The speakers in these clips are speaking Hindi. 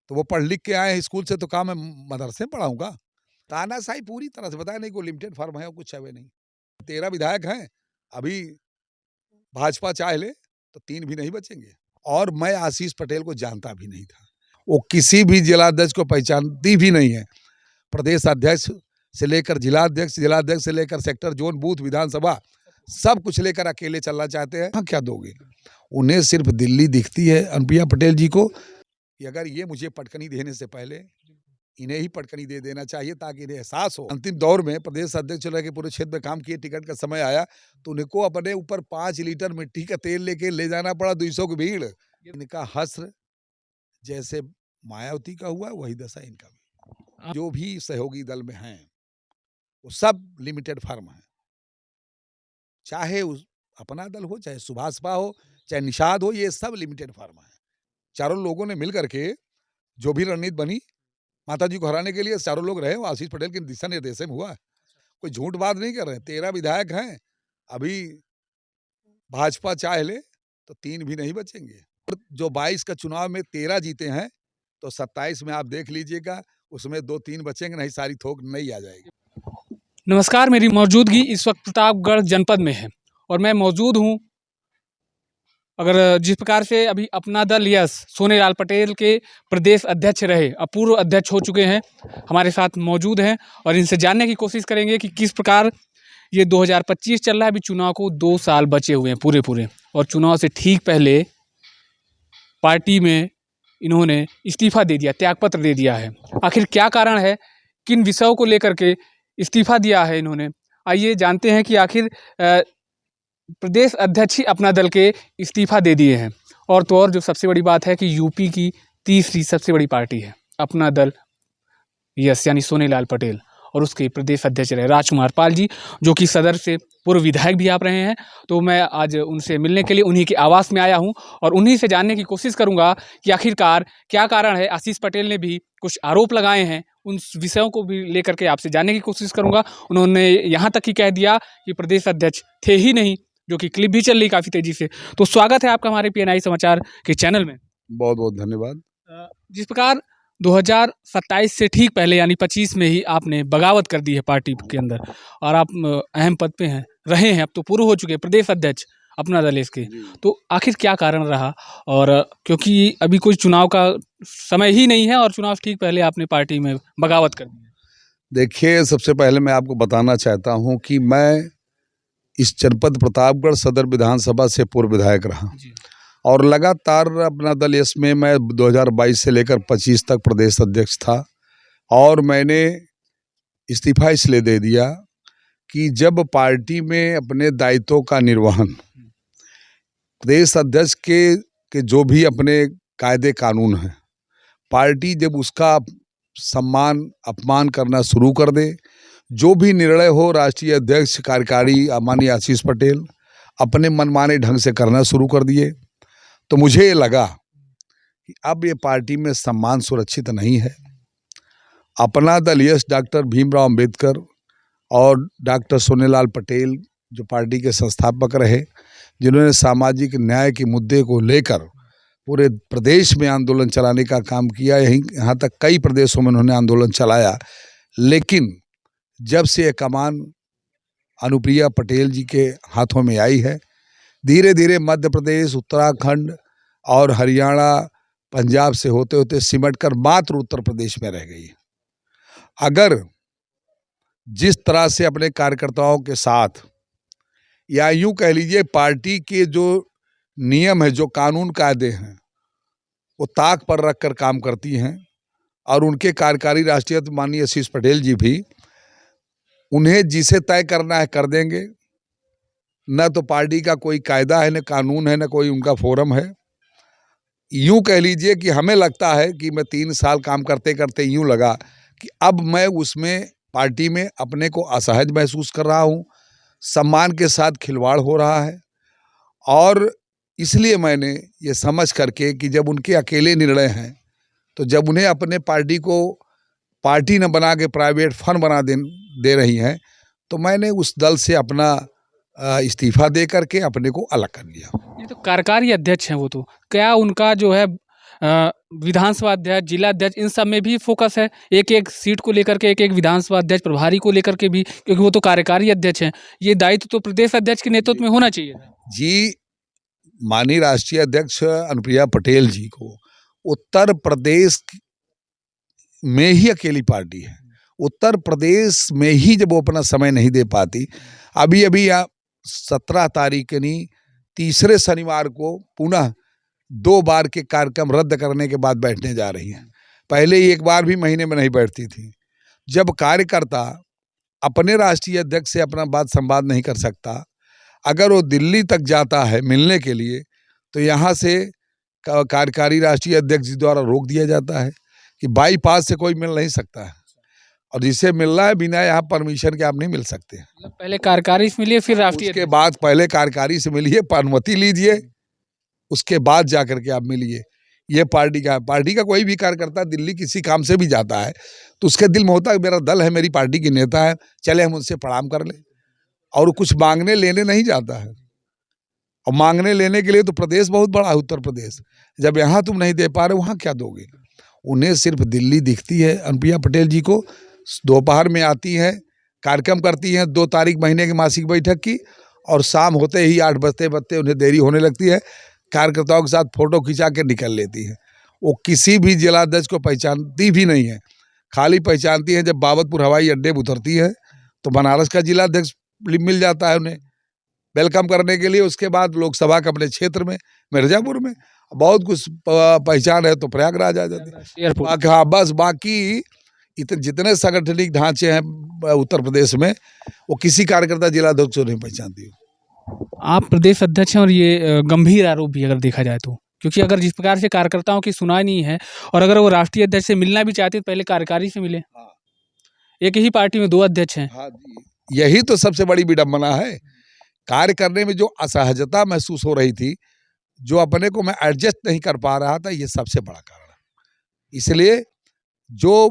तो वो पढ़ लिख के आए हैं स्कूल से, तो कहा मैं मदरसे में पढ़ाऊंगा? तानाशाही पूरी तरह से, बताया नहीं कोई लिमिटेड फर्म है और कुछ है नहीं। 13 विधायक हैं, अभी भाजपा चाह ले तो 3 भी नहीं बचेंगे। और मैं आशीष पटेल को जानता भी नहीं था, वो किसी भी जिलाध्यक्ष को पहचानती भी नहीं है। प्रदेश अध्यक्ष से लेकर जिलाध्यक्ष, जिलाध्यक्ष से लेकर सेक्टर, जोन, बूथ, विधानसभा, सब कुछ लेकर अकेले चलना चाहते हैं। हाँ, क्या दोगे? उन्हें सिर्फ दिल्ली दिखती है अनुप्रिया पटेल जी को, कि अगर ये मुझे पटकनी देने से पहले इन्हें ही पटकनी दे देना चाहिए, ताकि इन्हें एहसास हो। अंतिम दौर में प्रदेश अध्यक्ष रह के पूरे क्षेत्र में काम किए, टिकट का समय आया तो उनको अपने ऊपर 5 लीटर मिट्टी का तेल लेके ले जाना पड़ा 200 की भीड़। इनका हश्र जैसे मायावती का हुआ, वही दशा इनका भी। जो भी सहयोगी दल में हैं वो सब लिमिटेड फर्म है, चाहे अपना दल हो, चाहे सुभाषपा हो, चाहे निषाद हो, ये सब लिमिटेड फर्म है। चारों लोगों ने मिल करके जो भी रणनीति बनी माता जी को हराने के लिए, चारों लोग रहे, वो आशीष पटेल के दिशा निर्देश में हुआ। कोई झूठ बात नहीं कर रहे। 13 विधायक हैं, अभी भाजपा चाह ले तो 3 भी नहीं बचेंगे। जो 22 का चुनाव में 13 जीते हैं, तो 27 में आप देख लीजिएगा, उसमें 2-3 बचेंगे, नहीं सारी थोक नहीं आ जाएगी। नमस्कार, मेरी मौजूदगी इस वक्त प्रतापगढ़ जनपद में है और मैं मौजूद हूँ, अगर जिस प्रकार से अभी अपना दल यस सोनेलाल पटेल के प्रदेश अध्यक्ष रहे, अब पूर्व अध्यक्ष हो चुके हैं, हमारे साथ मौजूद हैं और इनसे जानने की कोशिश करेंगे कि किस प्रकार ये 2025 चल रहा है। अभी चुनाव को 2 साल बचे हुए हैं पूरे और चुनाव से ठीक पहले पार्टी में इन्होंने इस्तीफा दे दिया, त्यागपत्र दे दिया है। आखिर क्या कारण है, किन विषयों को लेकर के इस्तीफा दिया है इन्होंने, आइए जानते हैं कि आखिर प्रदेश अध्यक्ष ही अपना दल के इस्तीफा दे दिए हैं। और तो और जो सबसे बड़ी बात है कि यूपी की तीसरी सबसे बड़ी पार्टी है अपना दल यस, यानी सोनेलाल पटेल, और उसके प्रदेश अध्यक्ष रहे राजकुमार पाल जी, जो कि सदर से पूर्व विधायक भी आप रहे हैं। तो मैं आज उनसे मिलने के लिए उन्हीं के आवास में आया हूं और उन्हीं से जानने की कोशिश करूंगा कि आखिरकार क्या कारण है। आशीष पटेल ने भी कुछ आरोप लगाए हैं, उन विषयों को भी लेकर के आपसे जानने की कोशिश करूंगा। उन्होंने यहाँ तक ही कह दिया कि प्रदेश अध्यक्ष थे ही नहीं, जो कि क्लिप भी चल रही काफ़ी तेज़ी से। तो स्वागत है आपका हमारे PNI समाचार के चैनल में। बहुत बहुत धन्यवाद। जिस प्रकार 2027 से ठीक पहले यानी 25 में ही आपने बगावत कर दी है पार्टी के अंदर और आप अहम पद पे हैं, रहे हैं, अब तो पूर्व हो चुके हैं प्रदेश अध्यक्ष अपना दल इसके, तो आखिर क्या कारण रहा? और क्योंकि अभी कोई चुनाव का समय ही नहीं है और चुनाव ठीक पहले आपने पार्टी में बगावत कर दी है। देखिए, सबसे पहले मैं आपको बताना चाहता हूं कि मैं इस जनपद प्रतापगढ़ सदर विधानसभा से पूर्व विधायक रहा और लगातार अपना दल इसमें मैं 2022 से लेकर 25 तक प्रदेश अध्यक्ष था। और मैंने इस्तीफा इसलिए दे दिया कि जब पार्टी में अपने दायित्वों का निर्वहन, प्रदेश अध्यक्ष के जो भी अपने कायदे कानून हैं, पार्टी जब उसका सम्मान अपमान करना शुरू कर दे, जो भी निर्णय हो राष्ट्रीय अध्यक्ष कार्यकारी माननीय आशीष पटेल अपने मनमाने ढंग से करना शुरू कर दिए, तो मुझे ये लगा कि अब ये पार्टी में सम्मान सुरक्षित नहीं है। अपना दल यस डॉक्टर भीमराव अंबेडकर और डॉक्टर सोनेलाल पटेल जो पार्टी के संस्थापक रहे, जिन्होंने सामाजिक न्याय के मुद्दे को लेकर पूरे प्रदेश में आंदोलन चलाने का काम किया, यहाँ तक कई प्रदेशों में उन्होंने आंदोलन चलाया। लेकिन जब से ये कमान अनुप्रिया पटेल जी के हाथों में आई है, धीरे धीरे मध्य प्रदेश, उत्तराखंड और हरियाणा, पंजाब से होते होते सिमट कर मात्र उत्तर प्रदेश में रह गई। अगर जिस तरह से अपने कार्यकर्ताओं के साथ, या यूं कह लीजिए पार्टी के जो नियम है, जो कानून कायदे हैं, वो ताक पर रख कर काम करती हैं, और उनके कार्यकारी राष्ट्रीय माननीय आशीष पटेल जी भी उन्हें जिसे तय करना है कर देंगे। न तो पार्टी का कोई कायदा है, न कानून है, न कोई उनका फोरम है। यूं कह लीजिए कि हमें लगता है कि मैं 3 साल काम करते करते यूं लगा कि अब मैं उसमें पार्टी में अपने को असहज महसूस कर रहा हूं, सम्मान के साथ खिलवाड़ हो रहा है। और इसलिए मैंने ये समझ करके कि जब उनके अकेले निर्णय हैं, तो जब उन्हें अपने पार्टी को पार्टी न बना के प्राइवेट फंड बना दे रही हैं, तो मैंने उस दल से अपना इस्तीफा दे करके अपने को अलग कर लिया। ये तो कार्यकारी अध्यक्ष हैं, वो तो क्या उनका जो है विधानसभा अध्यक्ष, जिला अध्यक्ष, इन सब में भी फोकस है, एक एक सीट को लेकर के, एक एक विधानसभा अध्यक्ष प्रभारी को लेकर के भी, क्योंकि वो तो कार्यकारी अध्यक्ष हैं। ये दायित्व तो प्रदेश अध्यक्ष के नेतृत्व में होना चाहिए। जी, माननीय राष्ट्रीय अध्यक्ष अनुप्रिया पटेल जी को उत्तर प्रदेश में ही अकेली पार्टी है। उत्तर प्रदेश में ही जब वो अपना समय नहीं दे पाती, अभी अभी 17 तारीख यानी तीसरे शनिवार को पुनः 2 बार के कार्यक्रम रद्द करने के बाद बैठने जा रही हैं। पहले ही एक बार भी महीने में नहीं बैठती थी। जब कार्यकर्ता अपने राष्ट्रीय अध्यक्ष से अपना बात संवाद नहीं कर सकता, अगर वो दिल्ली तक जाता है मिलने के लिए, तो यहाँ से कार्यकारी राष्ट्रीय अध्यक्ष जी द्वारा रोक दिया जाता है कि बाईपास से कोई मिल नहीं सकता है, और जिसे मिलना है बिना यहाँ परमिशन के आप नहीं मिल सकते। मतलब पहले कार्यकारी से मिलिए, फिर राष्ट्रीय उसके बाद पहले कार्यकारी से मिलिए, अनुमति लीजिए, उसके बाद जाकर के आप मिलिए। ये पार्टी का कोई भी कार्यकर्ता दिल्ली किसी काम से भी जाता है तो उसके दिल में होता है मेरा दल है, मेरी पार्टी के नेता है, चले हम उनसे प्रणाम कर लें, और कुछ मांगने लेने नहीं जाता है। और मांगने लेने के लिए तो प्रदेश बहुत बड़ा है उत्तर प्रदेश, जब यहाँ तुम नहीं दे पा रहे वहाँ क्या दोगे। उन्हें सिर्फ दिल्ली दिखती है। अनुप्रिया पटेल जी को दोपहर में आती हैं, कार्यक्रम करती हैं 2 तारीख महीने की मासिक बैठक की, और शाम होते ही 8 बजते बजते उन्हें देरी होने लगती है, कार्यकर्ताओं के साथ फोटो खिंचा के निकल लेती है। वो किसी भी जिलाध्यक्ष को पहचानती भी नहीं है, खाली पहचानती है जब बाबतपुर हवाई अड्डे पर उतरती है तो बनारस का जिलाध्यक्ष मिल जाता है उन्हें वेलकम करने के लिए। उसके बाद लोकसभा के अपने क्षेत्र में मिर्जापुर में बहुत कुछ पहचान है तो प्रयागराज आ जाती है। हाँ, बस बाकी जितने सांगठनिक ढांचे हैं उत्तर प्रदेश में, वो किसी कार्यकर्ता जिलाध्यक्ष को नहीं पहचानती। आप प्रदेश अध्यक्ष हैं और ये गंभीर आरोप भी अगर देखा जाए तो, क्योंकि अगर जिस प्रकार से कार्यकर्ताओं की सुनाई नहीं है, और अगर वो राष्ट्रीय अध्यक्ष से मिलना भी चाहते तो पहले कार्यकारी से मिले। हाँ। एक ही पार्टी में 2 अध्यक्ष हैं। हाँ जी, यही तो सबसे बड़ी विडंबना है। कार्य करने में जो असहजता महसूस हो रही थी, जो अपने को मैं एडजस्ट नहीं कर पा रहा था, ये सबसे बड़ा कारण है। इसलिए जो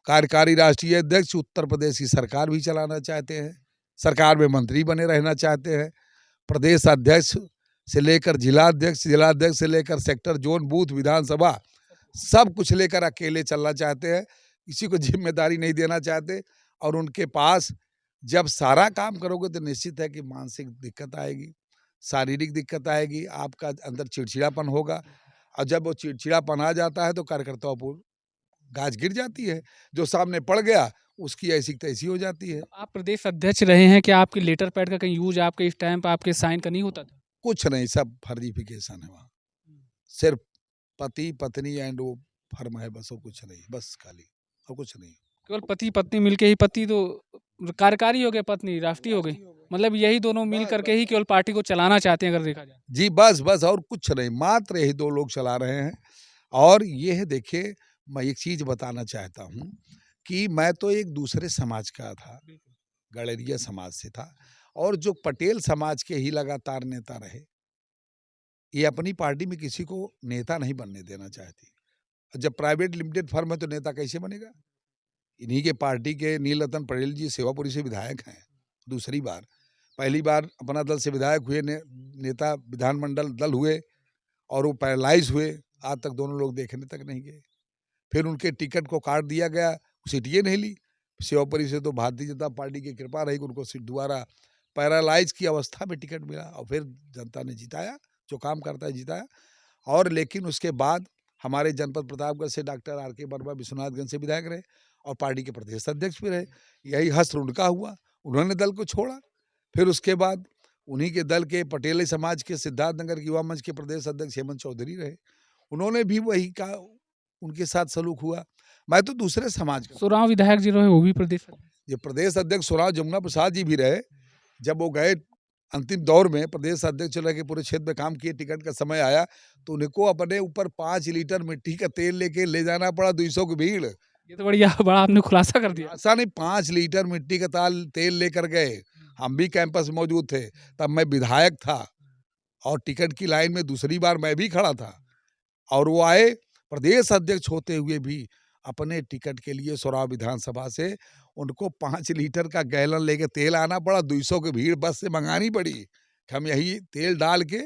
कार्यकारी राष्ट्रीय अध्यक्ष उत्तर प्रदेश की सरकार भी चलाना चाहते हैं, सरकार में मंत्री बने रहना चाहते हैं, प्रदेश अध्यक्ष से लेकर जिलाध्यक्ष से लेकर सेक्टर, जोन, बूथ, विधानसभा सब कुछ लेकर अकेले चलना चाहते हैं, किसी को जिम्मेदारी नहीं देना चाहते। और उनके पास जब सारा काम करोगे तो निश्चित है कि मानसिक दिक्कत आएगी, शारीरिक दिक्कत आएगी, आपका अंदर चिड़चिड़ापन होगा, और जब वो चिड़चिड़ापन आ जाता है तो कार्यकर्ताओं पर गाज गिर जाती है, जो सामने पड़ गया उसकी ऐसी तैसी हो जाती है। आप प्रदेश अध्यक्ष रहे हैं, क्या आपके लेटर पैड का कहीं यूज, आपके स्टैंप, आपके साइन का नहीं होता था? कुछ नहीं, सब फर्जीफिकेशन है वहाँ, सिर्फ पति पत्नी एंड वो फर्म है, बस, और कुछ नहीं, बस खाली, और कुछ नहीं। केवल पति पत्नी मिलके ही, पति तो कार्यकारी हो गए, पत्नी राष्ट्रीय हो गई, मतलब यही दोनों मिल करके ही केवल पार्टी को चलाना चाहते हैं अगर देखा जाए। जी, बस बस, और कुछ नहीं, मात्र यही 2 लोग चला रहे हैं। और ये है, देखिए, मैं एक चीज बताना चाहता हूँ कि मैं तो एक दूसरे समाज का था, गड़ेरिया समाज से था, और जो पटेल समाज के ही लगातार नेता रहे, ये अपनी पार्टी में किसी को नेता नहीं बनने देना चाहती। जब प्राइवेट लिमिटेड फर्म है तो नेता कैसे बनेगा। इन्हीं के पार्टी के नीलरतन पटेल जी सेवापुरी से विधायक हैं दूसरी बार, पहली बार अपना दल से विधायक हुए, नेता विधानमंडल दल हुए, और वो पैरालाइज हुए, आज तक दोनों लोग देखने तक नहीं गए। फिर उनके टिकट को काट दिया गया, सीट ये नहीं ली, सेवापुरी से तो भारतीय जनता पार्टी की कृपा रही, उनको सीट दोबारा पैरालाइज की अवस्था में टिकट मिला, और फिर जनता ने जिताया, जो काम करता है जिताया। और लेकिन उसके बाद हमारे जनपद प्रतापगढ़ से डॉक्टर आर के वर्मा विश्वनाथगंज से विधायक रहे, और पार्टी के प्रदेश अध्यक्ष भी रहे। यही हस्त्र उनका हुआ, उन्होंने दल को छोड़ा। फिर उसके बाद उन्हीं के दल के पटेली समाज के सिद्धार्थनगर युवा मंच के प्रदेश अध्यक्ष हेमंत चौधरी रहे, उन्होंने भी वही का उनके साथ सलूक हुआ। मैं तो दूसरे समाज का। सुराव विधायक जी रहे, वो भी प्रदेश, ये प्रदेश अध्यक्ष सुराव जमुना प्रसाद जी भी रहे। जब वो गए अंतिम दौर में प्रदेश अध्यक्ष रह के पूरे क्षेत्र में काम किए, टिकट का समय आया तो उनको अपने ऊपर 5 लीटर मिट्टी का तेल लेके ले जाना पड़ा, 200 की भीड़। ये तो बड़ा आपने खुलासा कर दिया। ऐसा नहीं, 5 लीटर मिट्टी का तेल लेकर गए। हम भी कैंपस में मौजूद थे, तब मैं विधायक था, और टिकट की लाइन में दूसरी बार मैं भी खड़ा था, और वो आए प्रदेश अध्यक्ष होते हुए भी अपने टिकट के लिए सोराव विधानसभा से उनको 5 लीटर का गैलन लेके तेल आना पड़ा, 200 की भीड़ बस से मंगानी पड़ी, हम यही तेल डाल के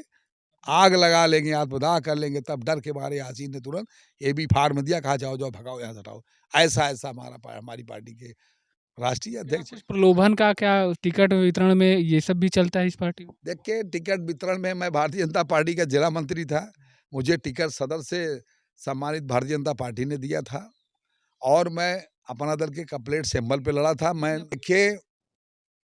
आग लगा लेंगे, आत्मदाह कर लेंगे, तब डर के मारे यासीन ने तुरंत ये भी फार्म दिया, कहा जाओ जाओ भगाओ यहाँ से हटाओ। ऐसा हमारी पार्टी के राष्ट्रीय क्या अध्यक्ष कुछ हैं। प्रलोभन का क्या टिकट वितरण में ये सब भी चलता है इस पार्टी में? देखिए, टिकट वितरण में मैं भारतीय जनता पार्टी का जिला मंत्री था। मुझे टिकट सदर से सम्मानित भारतीय जनता पार्टी ने दिया था और मैं अपना दल के कपलेट सिंबल पे लड़ा था। मैं देखिए,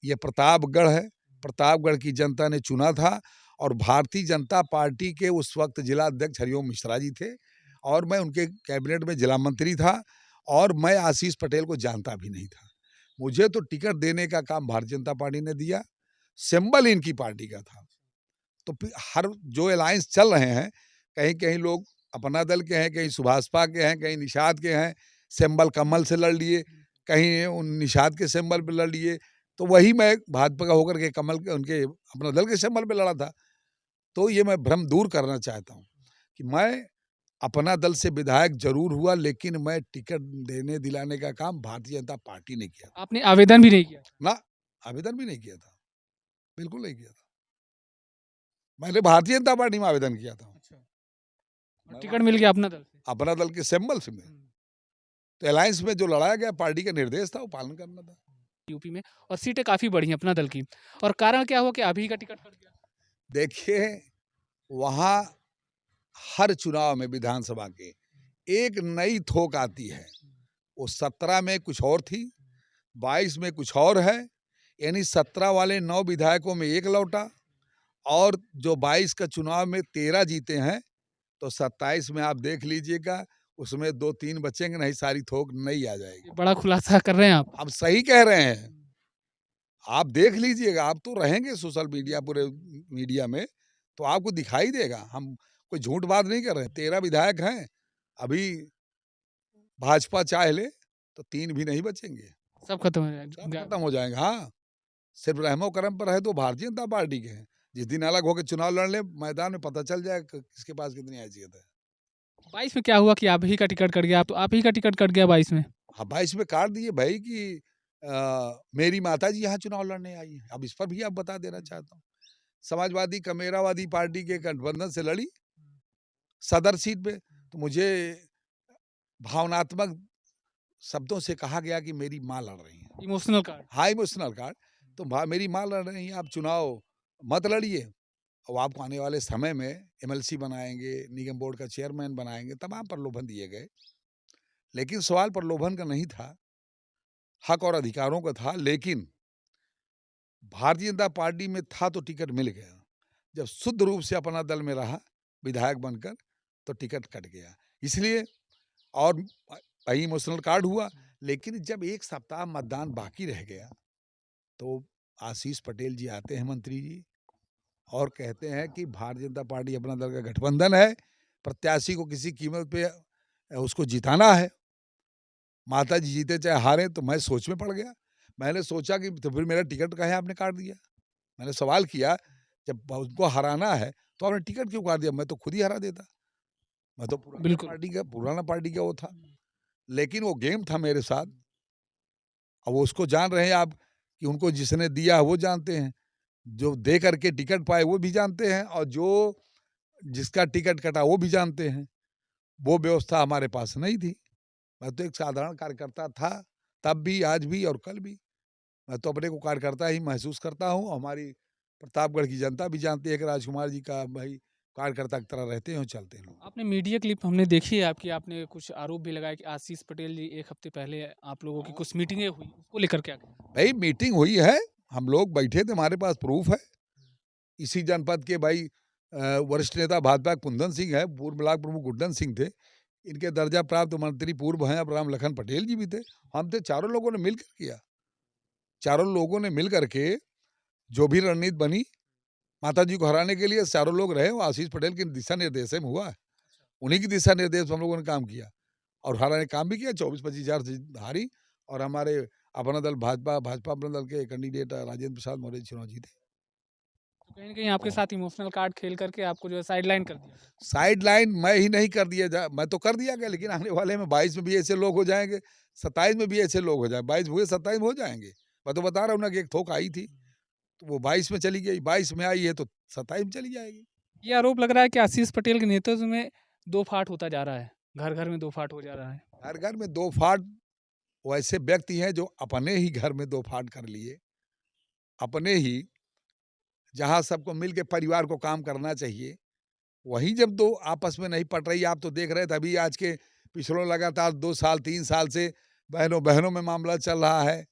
ये प्रतापगढ़ है, प्रतापगढ़ की जनता ने चुना था और भारतीय जनता पार्टी के उस वक्त जिला अध्यक्ष हरिओम मिश्रा जी थे और मैं उनके कैबिनेट में जिला मंत्री था और मैं आशीष पटेल को जानता भी नहीं था। मुझे तो टिकट देने का काम भारतीय जनता पार्टी ने दिया, सिंबल इनकी पार्टी का था। तो फिर हर जो अलायंस चल रहे हैं, कहीं-कहीं लोग अपना दल के हैं, कहीं सुभाषपा के हैं, कहीं निषाद के हैं, सिंबल कमल से लड़ लिए, कहीं उन निषाद के सिंबल पे लड़ लिए, तो वही मैं भाजपा का होकर के कमल के उनके अपना दल के सिंबल पे लड़ा था। तो ये मैं भ्रम दूर करना चाहता हूँ कि मैं अपना दल से विधायक ज़रूर हुआ, लेकिन मैं टिकट देने दिलाने का काम भारतीय जनता पार्टी ने किया था। आपने आवेदन भी नहीं किया? ना, आवेदन भी नहीं किया था, बिल्कुल नहीं किया था। मैंने भारतीय जनता पार्टी में आवेदन किया था। अच्छा। और मैं टिकट मिल गया अपना दल से? अपना दल के सिंबल से में। तो अलायंस में जो लड़ाया गया पार्टी का निर्देश था, वो पालन करना था। यूपी में और सीटें काफ़ी बढ़ी हैं अपना दल की और कारण क्या हुआ कि अभी का टिकट कट गया? देखिए, वहाँ हर चुनाव में विधानसभा के एक नई थोक आती है। वो 17 में कुछ और थी, 22 में कुछ और है, यानी 17 वाले 9 विधायकों में 1 लौटा और जो 22 का चुनाव में 13 जीते हैं, तो 27 में आप देख लीजिएगा, उसमें 2-3 बचेंगे, नहीं सारी थोक नई आ जाएगी। ये बड़ा खुलासा कर रहे हैं आप। आप सही कह रहे हैं। आप देख लीजिएगा, आप तो रहेंगे सोशल मीडिया पूरे मीडिया में, तो आपको दिखाई देगा। हम कोई झूठ बात नहीं कर रहे हैं। 13 विधायक हैं, अभी भाजपा चाह ले तो 3 भी नहीं बचेंगे, सब खत्म हो सब जाएगा। खत्म हो जाएंगे। हाँ, सिर्फ रहमो करम पर है तो भारतीय जनता पार्टी के हैं। जिस दिन अलग होकर चुनाव लड़ ले, मैदान में पता चल जाए किसके पास कितनी हैसियत है। 22 में क्या हुआ कि आप ही का टिकट कट गया? तो आप ही का टिकट कट गया 22 में? हाँ, 22 में काट दिए भाई कि मेरी माताजी यहाँ चुनाव लड़ने आई हैं। अब इस पर भी आप बता देना चाहता हूँ। समाजवादी कमेरावादी पार्टी के गठबंधन से लड़ी सदर सीट पे, तो मुझे भावनात्मक शब्दों से कहा गया कि मेरी माँ लड़ रही हैं। Emotional card. हाँ, इमोशनल कार्ड। तो मेरी माँ लड़ रही हैं, आप चुनाव मत लड़िए और आपको आने वाले समय में एमएलसी बनाएँगे, निगम बोर्ड का चेयरमैन बनाएँगे, तमाम प्रलोभन दिए गए। लेकिन सवाल प्रलोभन का नहीं था, हक और अधिकारों का था। लेकिन भारतीय जनता पार्टी में था तो टिकट मिल गया। जब शुद्ध रूप से अपना दल में रहा विधायक बनकर, तो टिकट कट गया। इसलिए और वही इमोशनल कार्ड हुआ। लेकिन जब 1 सप्ताह मतदान बाकी रह गया, तो आशीष पटेल जी आते हैं मंत्री जी और कहते हैं कि भारतीय जनता पार्टी अपना दल का गठबंधन है, प्रत्याशी को किसी कीमत पे उसको जिताना है। माताजी जीते चाहे हारे, तो मैं सोच में पड़ गया। मैंने सोचा कि तो फिर मेरा टिकट काहे आपने काट दिया? मैंने सवाल किया, जब उनको हराना है, तो आपने टिकट क्यों काट दिया? मैं तो खुद ही हरा देता। मैं तो बिल्कुल। पुराना पार्टी का वो था। लेकिन वो गेम था मेरे साथ। अब वो उसको जान रहे हैं आप कि उनको जिसने दिया वो जानते हैं। जो दे करके टिकट पाए वो भी जानते हैं और जो जिसका टिकट कटा वो भी जानते हैं। वो व्यवस्था हमारे पास नहीं थी। मैं तो एक साधारण कार्यकर्ता था, तब भी, आज भी और कल भी। मैं तो अपने को कार्यकर्ता ही महसूस करता हूँ। हमारी प्रतापगढ़ की जनता भी जानती है कि राजकुमार जी का भाई कार्यकर्ता की तरह रहते हैं और चलते हैं लोग। आपने मीडिया क्लिप हमने देखी है आपकी, आपने कुछ आरोप भी लगाया कि आशीष पटेल जी 1 हफ्ते पहले आप लोगों की कुछ मीटिंगें हुई, उसको लेकर क्या कहें? भाई मीटिंग हुई है, हम लोग बैठे थे, हमारे पास प्रूफ है। इसी जनपद के भाई वरिष्ठ नेता भाजपा कुंदन सिंह है, पूर्व ब्लॉक प्रमुख गुड्डन सिंह थे। इनके दर्जा प्राप्त मंत्री पूर्व हैं अब राम लखन पटेल जी भी थे। हम थे, चारों लोगों ने मिलकर किया। चारों लोगों ने मिल करके जो भी रणनीति बनी माताजी को हराने के लिए, चारों लोग रहे, वो आशीष पटेल के दिशा निर्देश में हुआ है। उन्हीं की दिशा निर्देश पे हम लोगों ने काम किया और हाराने काम भी किया। 24-25 हज़ार से हारी और हमारे अपना दल भाजपा अपना दल के कैंडिडेट राजेंद्र प्रसाद मौर्य चुनाव जीते। तो कहीं न कहीं आपके साथ इमोशनल कार्ड खेल करके आपको जो है साइडलाइन कर दिया गया। साइडलाइन मैं ही नहीं कर दिया जा मैं तो कर दिया गया, लेकिन आने वाले में 22 में भी ऐसे लोग हो जाएँगे, 27 में भी ऐसे लोग हो जाए, 22 हुए 27 में हो जाएँगे। मैं तो बता रहा हूँ ना कि एक थोक आई थी, तो वो 22 में चली गई, 22 में आई है तो 27 में चली जाएगी। ये आरोप लग रहा है कि आशीष पटेल के नेतृत्व में दो फाट होता जा रहा है, घर घर में दो फाट हो जा रहा है। हर घर में दो फाट वैसे व्यक्ति हैं जो अपने ही घर में दो फाट कर लिए, अपने ही, जहाँ सबको मिल के परिवार को काम करना चाहिए, वहीं जब दो आपस में नहीं पट रही, आप तो देख रहे थे अभी आज के पिछड़ों लगातार 2 साल 3 साल से बहनों-बहनों में मामला चल रहा है,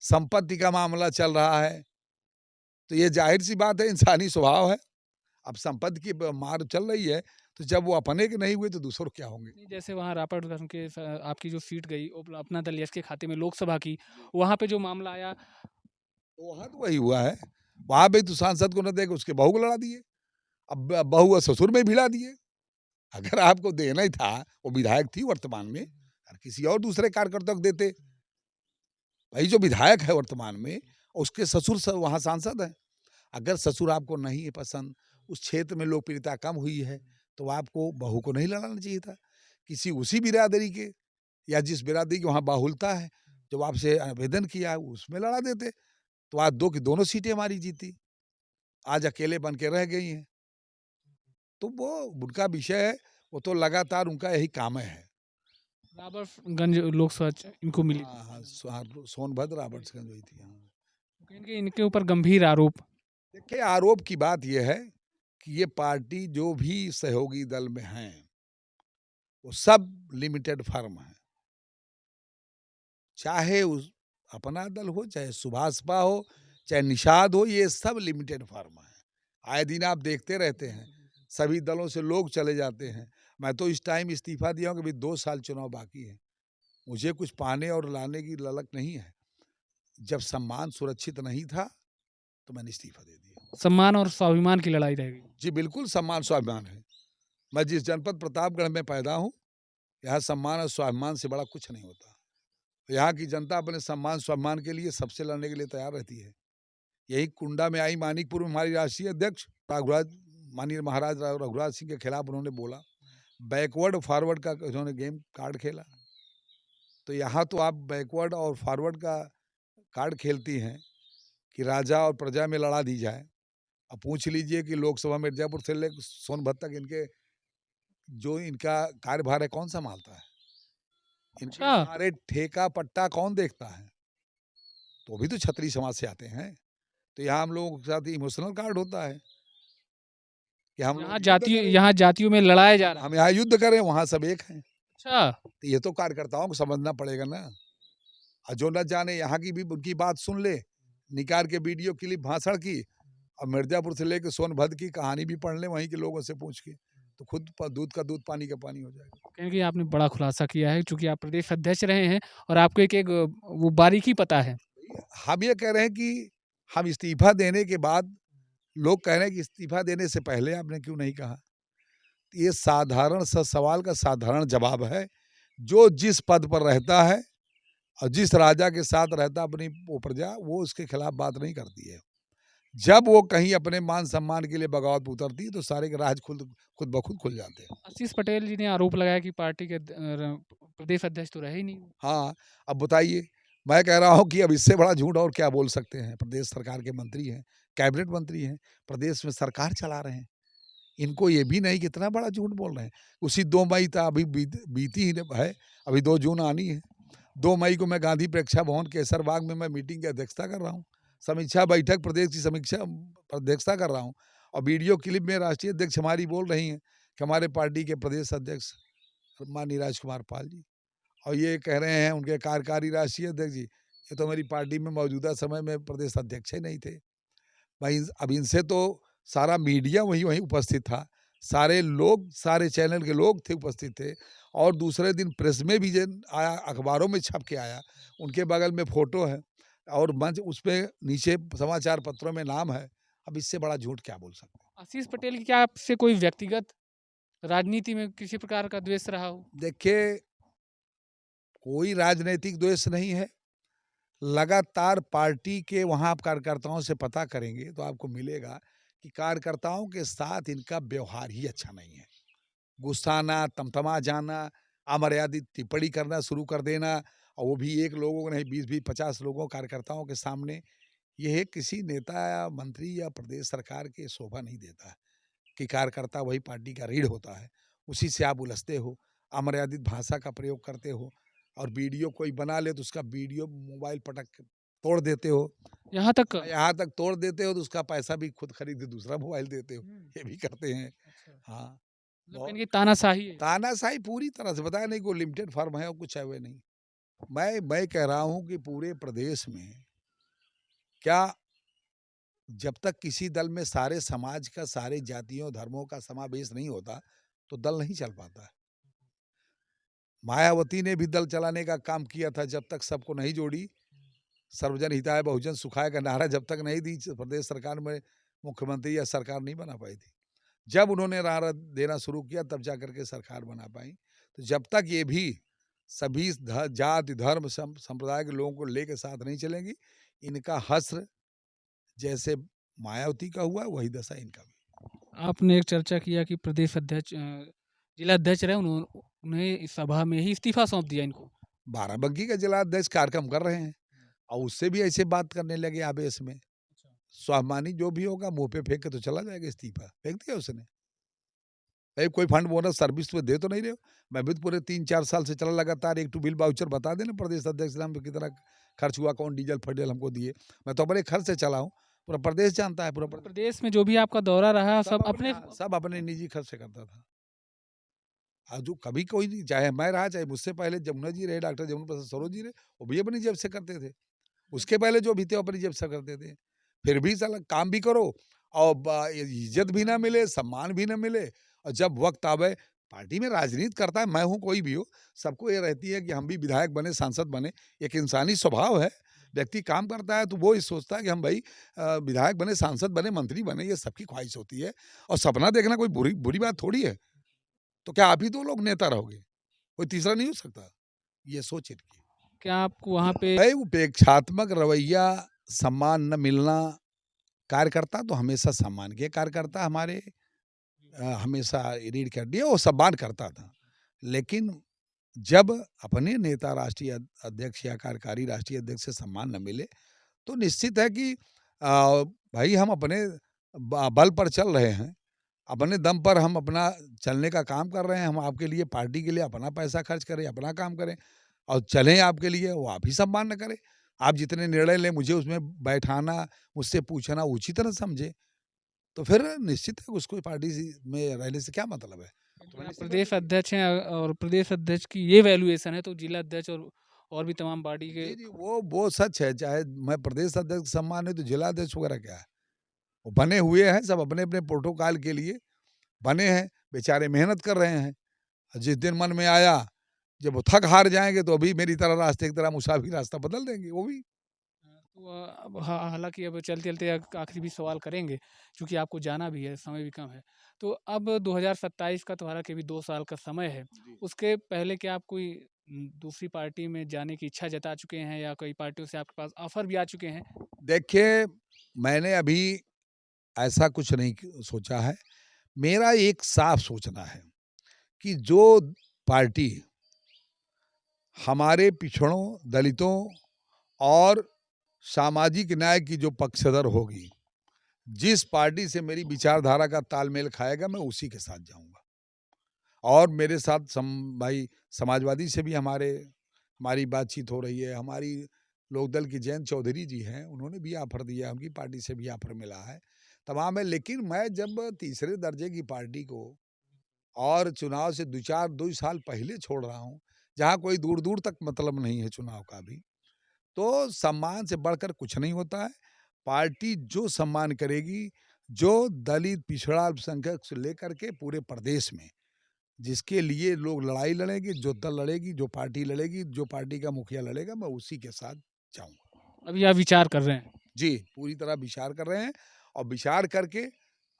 संपत्ति का मामला चल रहा है, तो ये ज़ाहिर-सी बात है, इंसानी स्वभाव है। अब संपत्ति की मार चल रही है, तो जब वो अपने के नहीं हुए तो दूसरों के क्या होंगे? नहीं, जैसे वहाँ रापरगंज के आपकी जो सीट गई अपना दल यस के खाते में लोकसभा की, वहाँ पे जो मामला आया, तो वहाँ तो वही हुआ है, वहाँ भी तो सांसद को न देके उसके बहू को लड़ा दिए, अब बहू और ससुर में भिड़ा दिए। अगर आपको देना ही था, वो विधायक थी वर्तमान में, और किसी और दूसरे कार्यकर्ता को देते। भाई जो विधायक है वर्तमान में, उसके ससुर वहाँ सांसद हैं। अगर ससुर आपको नहीं है पसंद, उस क्षेत्र में लोकप्रियता कम हुई है, तो आपको बहू को नहीं लड़ाना चाहिए था। किसी उसी बिरादरी के, या जिस बिरादरी की वहाँ बाहुलता है, जब आपसे आवेदन किया है, उसमें लड़ा देते, तो आज 2 की दोनों सीटें हमारी जीती। आज अकेले बन के रह गई हैं। तो वो उनका विषय है, वो तो लगातार उनका यही काम है। राबर्ट्सगंज लोकसभा इनको मिली थी। हाँ, हाँ, सोनभद्र रॉबर्ट्सगंज हुई थी। हाँ। कहीं न कहीं इनके ऊपर गंभीर आरोप। देखिए, आरोप की बात ये है कि ये पार्टी जो भी सहयोगी दल में हैं, वो सब लिमिटेड फर्म हैं। चाहे उस अपना दल हो, चाहे सुभाषपा हो, चाहे निषाद हो, ये सब लिमिटेड फर्म हैं। आए दिन आप देखते रहते हैं, सभी दलों से लोग चले जाते हैं। मैं तो इस टाइम इस्तीफा दिया हूँ कि अभी 2 साल चुनाव बाकी है। मुझे कुछ पाने और लाने की ललक नहीं है। जब सम्मान सुरक्षित नहीं था, तो मैंने इस्तीफा दे दिया। सम्मान और स्वाभिमान की लड़ाई रहेगी। जी, बिल्कुल सम्मान स्वाभिमान है। मैं जिस जनपद प्रतापगढ़ में पैदा हूँ, यहाँ सम्मान और स्वाभिमान से बड़ा कुछ नहीं होता। यहाँ की जनता अपने सम्मान स्वाभिमान के लिए सबसे लड़ने के लिए तैयार रहती है। यही कुंडा में आई मानिकपुर में हमारी राष्ट्रीय अध्यक्ष रघुराज, माननीय महाराज रघुराज सिंह के खिलाफ उन्होंने बोला। बैकवर्ड फॉरवर्ड का उन्होंने गेम कार्ड खेला। तो यहाँ तो आप बैकवर्ड और फॉरवर्ड का कार्ड खेलती हैं कि राजा और प्रजा में लड़ा दी जाए। अब पूछ लीजिए कि लोकसभा मिर्जापुर से लेकर सोनभद्र तक इनके जो इनका कार्यभार है, कौन संभालता है? इनके अच्छा, सारे ठेका पट्टा कौन देखता है? तो भी तो छत्री समाज से आते हैं। तो यहाँ हम लोगों के साथ इमोशनल कार्ड होता है कि हम लोग युद्ध करें, यहाँ जातियों में लड़ाया जा रहा है। हम यहाँ युद्ध करें, वहाँ सब एक हैं। अच्छा, तो ये तो कार्यकर्ताओं को समझना पड़ेगा ना। और जो न जाने यहाँ की भी उनकी बात सुन ले, निकाल के वीडियो क्लिप भाषण की, और मिर्जापुर से लेकर सोनभद्र की कहानी भी पढ़ लें वहीं के लोगों से पूछ के, तो खुद दूध का दूध पानी का पानी हो जाएगा। कहीं न कहीं आपने बड़ा खुलासा किया है, चूँकि आप प्रदेश अध्यक्ष रहे हैं और आपको एक वो बारीकी पता है। हम ये कह रहे हैं कि हम इस्तीफा देने के बाद, लोग कह रहे हैं कि इस्तीफा देने से पहले आपने क्यों नहीं कहा? ये साधारण सा सवाल का साधारण जवाब है। जो जिस पद पर रहता है और जिस राजा के साथ रहता अपनी वो प्रजा, वो उसके खिलाफ बात नहीं करती है। जब वो कहीं अपने मान सम्मान के लिए बगावत पे उतरती है, तो सारे के राज खुद ब खुद खुल जाते हैं। आशीष पटेल जी ने आरोप लगाया कि पार्टी के प्रदेश अध्यक्ष तो रहे ही नहीं। हाँ, अब बताइए, मैं कह रहा हूँ कि अब इससे बड़ा झूठ और क्या बोल सकते हैं? प्रदेश सरकार के मंत्री हैं, कैबिनेट मंत्री हैं, प्रदेश में सरकार चला रहे हैं। इनको ये भी नहीं कि इतना बड़ा झूठ बोल रहे हैं। उसी 2 मई था, अभी बीती ही है, अभी 2 जून आनी है। 2 मई को मैं गांधी प्रेक्षाभवन केसरबाग में मैं मीटिंग की अध्यक्षता कर रहा हूँ। समीक्षा बैठक प्रदेश की समीक्षा अध्यक्षता कर रहा हूँ, और वीडियो क्लिप में राष्ट्रीय अध्यक्ष हमारी बोल रही हैं कि हमारे पार्टी के प्रदेश अध्यक्ष माननीय राजकुमार पाल जी, और ये कह रहे हैं उनके कार्यकारी राष्ट्रीय अध्यक्ष जी, ये तो मेरी पार्टी में मौजूदा समय में प्रदेश अध्यक्ष ही नहीं थे। भाई अब इनसे तो सारा मीडिया वहीं वहीं उपस्थित था, सारे लोग, सारे चैनल के लोग थे, उपस्थित थे, और दूसरे दिन प्रेस में भी जन आया, अखबारों में छप के आया, उनके बगल में फोटो है, और मंच उस पे नीचे समाचार पत्रों में नाम है। अब इससे बड़ा झूठ क्या बोल सकते हैं? आशीष पटेल की क्या आपसे कोई व्यक्तिगत राजनीति में किसी प्रकार का द्वेष रहा हो? देखिए, कोई राजनीतिक द्वेष नहीं है। लगातार पार्टी के वहाँ आप कार्यकर्ताओं से पता करेंगे तो आपको मिलेगा कि कार्यकर्ताओं के साथ इनका व्यवहार ही अच्छा नहीं है। गुस्साना, तमतमा जाना, अमर्यादित टिप्पणी करना शुरू कर देना, और वो भी एक लोगों को नहीं, 20-20, 50 लोगों कार्यकर्ताओं के सामने, यह किसी नेता या मंत्री या प्रदेश सरकार के शोभा नहीं देता है। कि कार्यकर्ता वही पार्टी का रीढ़ होता है, उसी से आप उलझते हो, अमर्यादित भाषा का प्रयोग करते हो, और वीडियो कोई बना ले तो उसका वीडियो मोबाइल पटक के तोड़ देते हो, यहाँ तक यहाँ तक तोड़ देते हो तो उसका पैसा भी खुद खरीद के दूसरा मोबाइल देते हो, हम्म, ये भी करते हैं। अच्छा, हाँ, मतलब बहुत इनकी तानाशाही है। तानाशाही पूरी तरह से, बताया नहीं, कोई लिमिटेड फर्म है और कुछ है वे नहीं। मैं कह रहा हूँ कि पूरे प्रदेश में क्या, जब तक किसी दल में सारे समाज का, सारे जातियों धर्मों का समावेश नहीं होता तो दल नहीं चल पाता है। मायावती ने भी दल चलाने का काम किया था, जब तक सबको नहीं जोड़ी, सर्वजन हिताय बहुजन सुखाय का नारा जब तक नहीं दी, प्रदेश सरकार में मुख्यमंत्री या सरकार नहीं बना पाई थी। जब उन्होंने नारा देना शुरू किया तब जाकर के सरकार बना पाई। तो जब तक ये भी सभी जाति धर्म संप्रदाय के लोगों को लेके साथ नहीं चलेंगी, इनका हश्र जैसे मायावती का हुआ वही दशा इनका भी। आपने एक चर्चा किया कि प्रदेश अध्यक्ष जिला अध्यक्ष रहे, उन्हें इस सभा में ही इस्तीफा सौंप दिया इनको। बाराबंकी का जिला अध्यक्ष कार्यक्रम कर रहे हैं और उससे भी ऐसे बात करने लगे आवेश में। स्वाभिमानी जो भी होगा मुंह पे फेंक के तो चला जाएगा, इस्तीफा फेंक दिया उसने। भाई कोई फंड बोनस सर्विस तो दे तो नहीं रहे हो। मैं भी तो पूरे 3-4 साल से चला लगातार, एक टू बिल वाउचर बता देना प्रदेश अध्यक्ष नाम पे कितना खर्च हुआ, कौन डीजल फडीजल हमको दिए। मैं तो अपने खर्च से चला हूँ, पूरा प्रदेश जानता है, पूरा प्रदेश। प्रदेश में जो भी आपका दौरा रहा सब अपने निजी खर्च से करता था। आज जो कभी कोई नहीं, चाहे मैं रहा चाहे मुझसे पहले जमुना जी रहे, डॉक्टर जमुना प्रसाद सरोज जी रहे, वो भी अपनी जेब से करते थे। उसके पहले जो भी थे अपनी जेब से करते थे। फिर भी साला काम भी करो और इज्जत भी ना मिले, सम्मान भी ना मिले, और जब वक्त आवे, पार्टी में राजनीति करता है, मैं हूँ कोई भी हो, सबको ये रहती है कि हम भी विधायक बने, सांसद बने। एक इंसानी स्वभाव है, व्यक्ति काम करता है तो वो ये सोचता है कि हम भाई विधायक बने, सांसद बने, मंत्री बने, ये सबकी ख्वाहिश होती है। और सपना देखना कोई बुरी बुरी बात थोड़ी है। तो क्या आप ही 2 लोग नेता रहोगे? कोई तीसरा नहीं हो सकता? ये सोच इनकी। क्या आपको वहाँ पे भाई उपेक्षात्मक रवैया, सम्मान न मिलना, कार्यकर्ता तो हमेशा सम्मान किए, कार्यकर्ता हमारे हमेशा रीढ़ की हड्डी है, वो सम्मान करता था। लेकिन जब अपने नेता राष्ट्रीय अध्यक्ष या कार्यकारी राष्ट्रीय अध्यक्ष से सम्मान न मिले, तो निश्चित है कि भाई हम अपने बल पर चल रहे हैं, अपने दम पर हम अपना चलने का काम कर रहे हैं, हम आपके लिए, पार्टी के लिए अपना पैसा खर्च करें, अपना काम करें और चलें आपके लिए, वो आप ही सम्मान न करें। आप जितने निर्णय लें, मुझे उसमें बैठाना, मुझसे पूछना उचित न समझे, तो फिर निश्चित है उसको पार्टी में रहने से क्या मतलब है। तो आप प्रदेश अध्यक्ष हैं और प्रदेश अध्यक्ष की ये वैल्यूएशन है, तो जिला अध्यक्ष और भी तमाम पार्टी के जी, जी, वो सच है। चाहे मैं प्रदेश अध्यक्ष सम्मान है तो जिला अध्यक्ष वगैरह क्या है, वो बने हुए हैं, सब अपने-अपने प्रोटोकॉल के लिए बने हैं, बेचारे मेहनत कर रहे हैं। जिस दिन मन में आया, जब वो थक हार जाएँगे तो अभी मेरी तरह रास्ते की तरह मुसाफिर रास्ता बदल देंगे वो भी। तो अब हालाँकि अब चलते-चलते आखिरी भी सवाल करेंगे, क्योंकि आपको जाना भी है, समय भी कम है। तो अब 2027 का तो हालाँकि अभी 2 साल का समय है, उसके पहले क्या आप कोई दूसरी पार्टी में जाने की इच्छा जता चुके हैं या कई पार्टियों से आपके पास ऑफ़र भी आ चुके हैं? देखिए, मैंने अभी ऐसा कुछ नहीं सोचा है। मेरा एक साफ सोचना है कि जो पार्टी हमारे पिछड़ों, दलितों और सामाजिक न्याय की जो पक्षधर होगी, जिस पार्टी से मेरी विचारधारा का तालमेल खाएगा, मैं उसी के साथ जाऊँगा। और मेरे साथ भाई समाजवादी से भी हमारी बातचीत हो रही है। हमारी लोकदल की जयंत चौधरी जी हैं, उन्होंने भी ऑफ़र दिया, उनकी पार्टी से भी ऑफ़र मिला है, तमाम है। लेकिन मैं जब तीसरे दर्जे की पार्टी को और चुनाव से 2 साल पहले छोड़ रहा हूँ, जहाँ कोई दूर-दूर तक मतलब नहीं है चुनाव का भी, तो सम्मान से बढ़कर कुछ नहीं होता है। पार्टी जो सम्मान करेगी, जो दलित, पिछड़ा, अल्पसंख्यक से लेकर के पूरे प्रदेश में जिसके लिए लोग लड़ाई लड़ेंगे, जो दल लड़ेगी, जो पार्टी लड़ेगी, जो पार्टी का मुखिया लड़ेगा, मैं उसी के साथ जाऊँगा। अभी आप विचार कर रहे हैं? जी, पूरी तरह विचार कर रहे हैं और विचार करके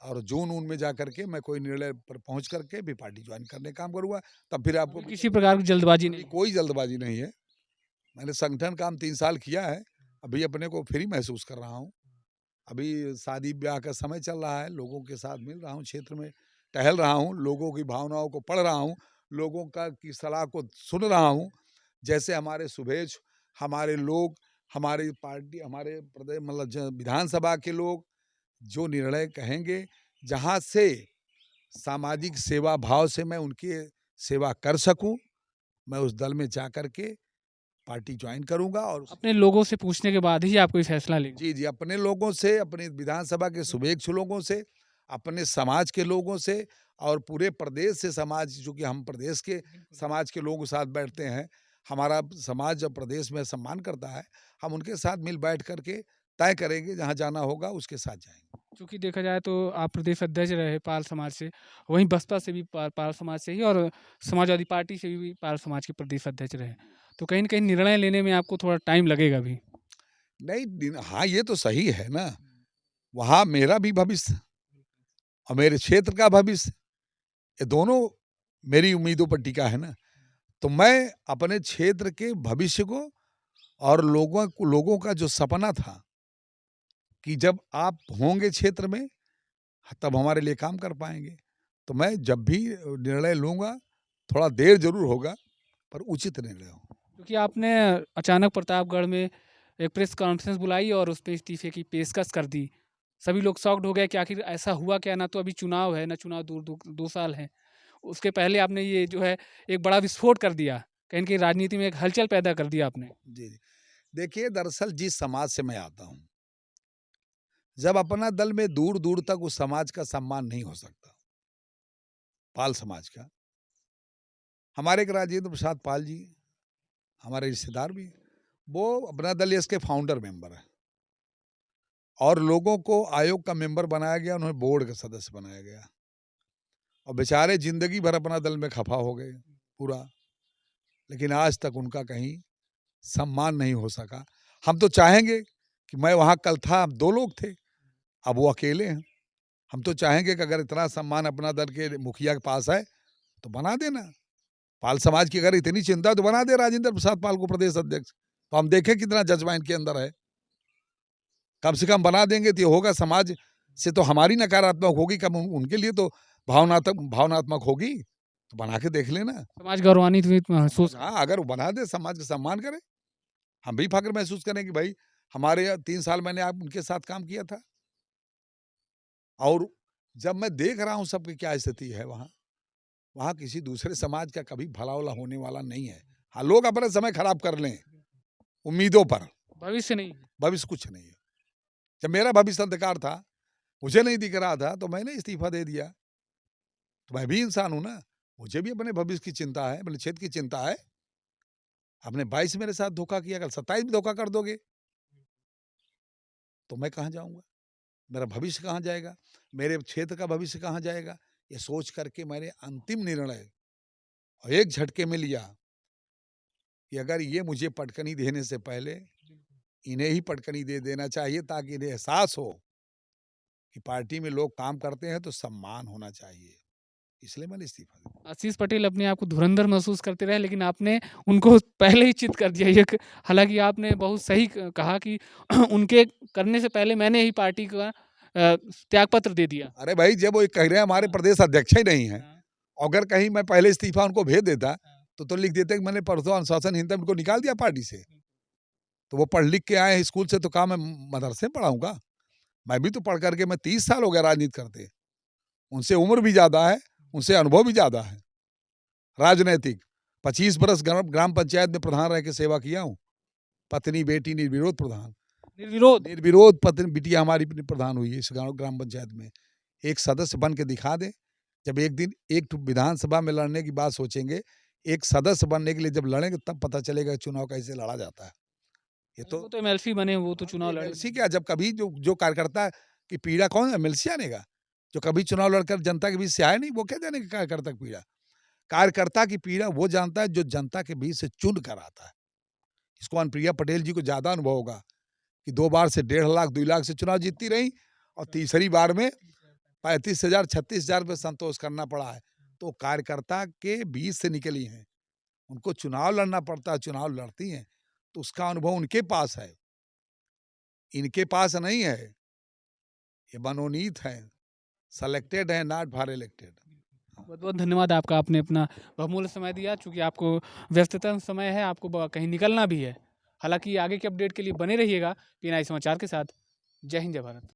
और जून-ऊन में जाकर के मैं कोई निर्णय पर पहुँच करके भी पार्टी ज्वाइन करने का काम करूँगा। तब फिर आपको अभी किसी प्रकार की जल्दबाजी अभी नहीं? कोई जल्दबाजी नहीं है। मैंने संगठन काम 3 साल किया है, अभी अपने को फ्री महसूस कर रहा हूँ। अभी शादी-ब्याह का समय चल रहा है, लोगों के साथ मिल रहा हूँ, क्षेत्र में टहल रहा हूँ, लोगों की भावनाओं को पढ़ रहा हूँ, लोगों की सलाह को सुन रहा हूँ। जैसे हमारे सुभेच्छ, हमारे लोग, हमारी पार्टी, हमारे प्रदेश मतलब ज विधानसभा के लोग जो निर्णय कहेंगे, जहाँ से सामाजिक सेवा भाव से मैं उनकी सेवा कर सकूं, मैं उस दल में जा कर के पार्टी ज्वाइन करूंगा। और अपने लोगों से पूछने के बाद ही आप कोई फैसला लेंगे? जी, जी, अपने लोगों से, अपने विधानसभा के शुभेच्छु लोगों से, अपने समाज के लोगों से और पूरे प्रदेश से समाज, चूँकि हम प्रदेश के समाज के लोगों के साथ बैठते हैं, हमारा समाज जब प्रदेश में सम्मान करता है, हम उनके साथ मिल बैठ कर के तय करेंगे, जहाँ जाना होगा उसके साथ जाएँगे। चूँकि देखा जाए तो आप प्रदेश अध्यक्ष रहे पाल समाज से, वहीं बसपा से भी पाल समाज से ही और समाजवादी पार्टी से भी पाल समाज के प्रदेश अध्यक्ष रहे। तो कहीं न कहीं निर्णय लेने में आपको थोड़ा टाइम लगेगा अभी। नहीं, हाँ, ये तो सही है ना, वहाँ मेरा भी भविष्य और मेरे क्षेत्र का भविष्य, ये दोनों मेरी उम्मीदों पर टिका है ना। तो मैं अपने क्षेत्र के भविष्य को और लोगों का जो सपना था कि जब आप होंगे क्षेत्र में, तब हमारे लिए काम कर पाएँगे। तो मैं जब भी निर्णय लूँगा, थोड़ा देर ज़रूर होगा, पर उचित निर्णय हो। क्योंकि आपने अचानक प्रतापगढ़ में एक प्रेस कॉन्फ्रेंस बुलाई और उसपे इस्तीफे की पेशकश कर दी। सभी लोग शॉक्ड हो गए कि आखिर ऐसा हुआ क्या? ना तो अभी चुनाव है, ना चुनाव दूर 2 साल हैं। उसके पहले आपने ये जो है एक बड़ा विस्फोट कर दिया। कहीं न कहीं राजनीति में एक हलचल पैदा कर दिया आपने। जी, जी। देखिए, दरअसल जिस समाज से मैं आता हूँ, जब अपना दल में दूर-दूर तक उस समाज का सम्मान नहीं हो सकता, पाल समाज का। हमारे एक राजेंद्र प्रसाद पाल जी, हमारे रिश्तेदार भी, वो अपना दल एस के फाउंडर मेंबर हैं और लोगों को आयोग का मेंबर बनाया गया, उन्हें बोर्ड का सदस्य बनाया गया और बेचारे ज़िंदगी भर अपना दल में खफ़ा हो गए पूरा, लेकिन आज तक उनका कहीं सम्मान नहीं हो सका। हम तो चाहेंगे कि मैं वहाँ कल था, 2 लोग थे, अब वो अकेले हैं। हम तो चाहेंगे कि अगर इतना सम्मान अपना दल के मुखिया के पास है, तो बना देना। पाल समाज की अगर इतनी चिंता है तो बना दे राजेंद्र प्रसाद पाल को प्रदेश अध्यक्ष। तो हम देखें कितना जज़्बा इनके अंदर है। कम से कम बना देंगे तो ये होगा, समाज से तो हमारी नकारात्मक होगी, कम उनके लिए तो भावनात्मक होगी। तो बना के देख लेना। समाज गौरवान्वित महसूस हाँ, अगर वो बना दे, समाज का सम्मान करे, हम भी फ़ख्र महसूस करें कि भाई हमारे यहाँ 3 साल मैंने आप उनके साथ काम किया था। और जब मैं देख रहा हूँ सबकी क्या स्थिति है वहाँ, वहाँ किसी दूसरे समाज का कभी भला-वला होने वाला नहीं है। हाँ, लोग अपना समय खराब कर लें, उम्मीदों पर, भविष्य नहीं। भविष्य कुछ नहीं है। जब मेरा भविष्य अंधकार था, मुझे नहीं दिख रहा था, तो मैंने इस्तीफ़ा दे दिया। तो मैं भी इंसान हूँ ना, मुझे भी अपने भविष्य की चिंता है, अपने क्षेत्र की चिंता है। आपने 22 मेरे साथ धोखा किया, कल 27 भी धोखा कर दोगे, तो मैं कहाँ जाऊँगा? मेरा भविष्य कहाँ जाएगा? मेरे क्षेत्र का भविष्य कहाँ जाएगा? ये सोच करके मैंने अंतिम निर्णय और एक झटके में लिया कि अगर ये मुझे पटकनी देने से पहले इन्हें ही पटकनी दे देना चाहिए, ताकि इन्हें एहसास हो कि पार्टी में लोग काम करते हैं तो सम्मान होना चाहिए। इसलिए मैंने इस्तीफा दिया। आशीष पटेल अपने आप को धुरंधर महसूस करते रहे, लेकिन आपने उनको पहले ही चित कर दिया। ये हालाँकि आपने बहुत सही कहा कि उनके करने से पहले मैंने ही पार्टी का त्यागपत्र दे दिया। अरे भाई, जब वो ये कह रहे हैं हमारे प्रदेश अध्यक्ष ही नहीं है, अगर कहीं मैं पहले इस्तीफा उनको भेज देता, तो लिख देते कि मैंने परसों अनुशासनहीनता में उनको निकाल दिया पार्टी से। तो वो पढ़ लिख के आए हैं स्कूल से, तो कहाँ मैं मदरसे में पढ़ाऊँगा? मैं भी तो पढ़ कर के, मैं 30 साल हो गया राजनीति करते। उनसे उम्र भी ज़्यादा है, उनसे अनुभव भी ज़्यादा है। राजनैतिक 25 बरस ग्राम पंचायत में प्रधान रह के सेवा किया हूँ। पत्नी बेटी निर्विरोध प्रधान। निर्विरोध। निर्विरोध पत्नी बिटिया हमारी प्रधान हुई है इस ग्राम पंचायत में। एक सदस्य बन के दिखा दें। जब एक दिन एक विधानसभा में लड़ने की बात सोचेंगे, एक सदस्य बनने के लिए जब लड़ेंगे, तब पता चलेगा चुनाव कैसे लड़ा जाता है। ये तो वो तो एमएलसी बने, वो तो चुनाव लड़े। एमएलसी क्या, जब कभी जो कार्यकर्ता की पीड़ा, कौन एमएलसी आनेगा? जो कभी चुनाव लड़कर जनता के बीच से आया नहीं, वो क्या जानेगा कार्यकर्ता की पीड़ा? कार्यकर्ता की पीड़ा वो जानता है जो जनता के बीच से चुन कर आता है। इसको अनुप्रिया पटेल जी को ज़्यादा अनुभव होगा कि 2 बार से 1.5 लाख 2 लाख से चुनाव जीतती रहीं और तीसरी बार में 35,000 36,000 पे संतोष करना पड़ा है। तो कार्यकर्ता के बीच से निकली हैं, उनको चुनाव लड़ना पड़ता है, चुनाव लड़ती हैं, तो उसका अनुभव उनके पास है, इनके पास नहीं है। ये मनोनीत हैं, सेलेक्टेड हैं, नॉट फॉर इलेक्टेड। बहुत-बहुत धन्यवाद आपका, आपने अपना बहुमूल्य समय दिया। चूँकि आपको व्यस्ततम समय है, आपको कहीं निकलना भी है। हालाँकि आगे के अपडेट के लिए बने रहिएगा पीएनआई समाचार के साथ। जय हिंद, जय भारत।